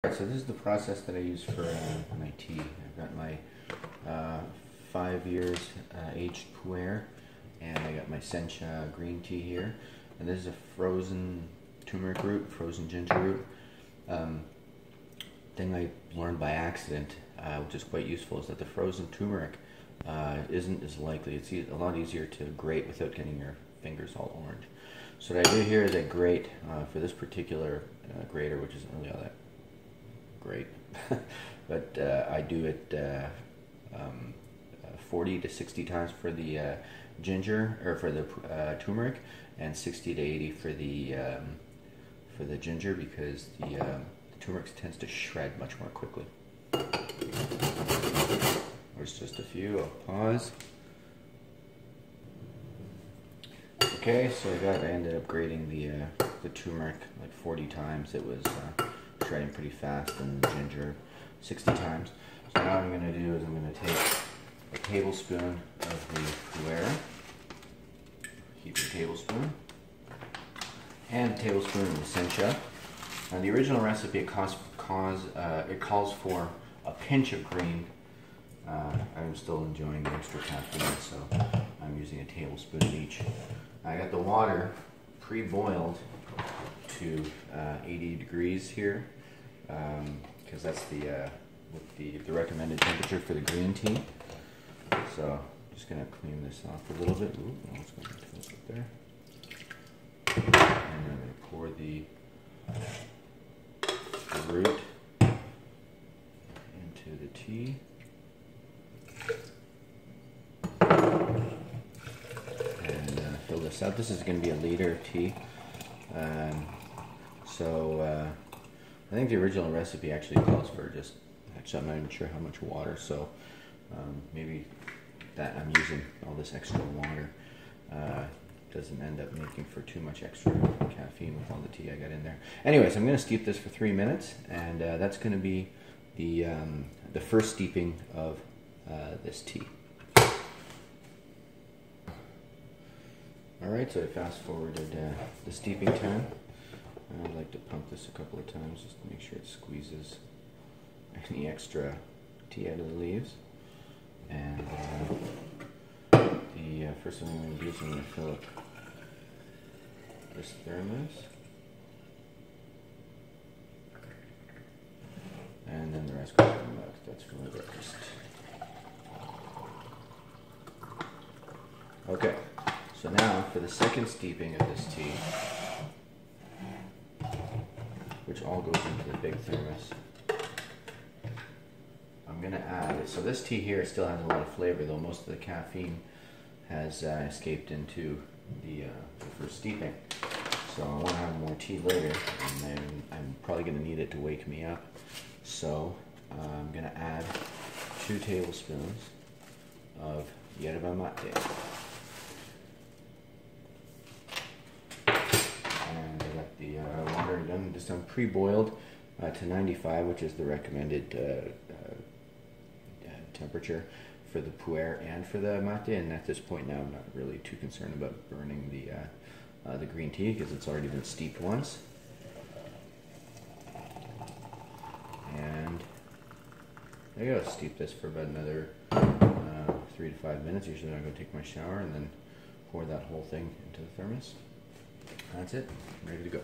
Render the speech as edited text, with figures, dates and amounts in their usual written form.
So this is the process that I use for my tea. I've got my 5 years aged pu'er, and I got my sencha green tea here. And this is a frozen turmeric root, frozen ginger root. Thing I learned by accident, which is quite useful, is that the frozen turmeric isn't as likely. It's a lot easier to grate without getting your fingers all orange. So what I do here is I grate for this particular grater, which isn't really all that great, but I do it 40 to 60 times for the ginger, or for the turmeric, and 60 to 80 for the ginger, because the turmeric tends to shred much more quickly. There's just a few. I'll pause. Okay, so I ended up grating the turmeric like 40 times. It was shredding pretty fast, and the ginger 60 times. So now what I'm going to do is I'm going to take a tablespoon of the pu'er, heaping tablespoon, and a tablespoon of the sencha. Now the original recipe, it calls for a pinch of green. I'm still enjoying the extra caffeine, so I'm using a tablespoon of each. I got the water pre-boiled to 80 degrees here, because that's the recommended temperature for the green tea. So I'm just going to clean this off a little bit. Ooh, it's going to close up there. And then I'm going to pour the root into the tea. And fill this up. This is going to be a liter of tea. I think the original recipe actually calls for I'm not even sure how much water, so maybe that I'm using all this extra water doesn't end up making for too much extra caffeine with all the tea I got in there. Anyways, I'm going to steep this for 3 minutes, and that's going to be the first steeping of this tea. Alright, so I fast forwarded the steeping time. I like to pump this a couple of times just to make sure it squeezes any extra tea out of the leaves. And the first thing I'm going to do is I'm going to fill up this thermos. And then the rest goes in the mug. That's for my breakfast. Okay, so now for the second steeping of this tea, which all goes into the big thermos, I'm going to add, so this tea here still has a lot of flavor, though most of the caffeine has escaped into the first steeping. So I want to have more tea later, and then I'm probably going to need it to wake me up. So I'm going to add 2 tablespoons of yerba mate. And I got the water done, this time pre-boiled to 95, which is the recommended temperature for the pu'er and for the mate. And at this point now, I'm not really too concerned about burning the green tea, because it's already been steeped once. And there you go. Steep this for about another 3 to 5 minutes. Usually I go take my shower and then pour that whole thing into the thermos. That's it. I'm ready to go.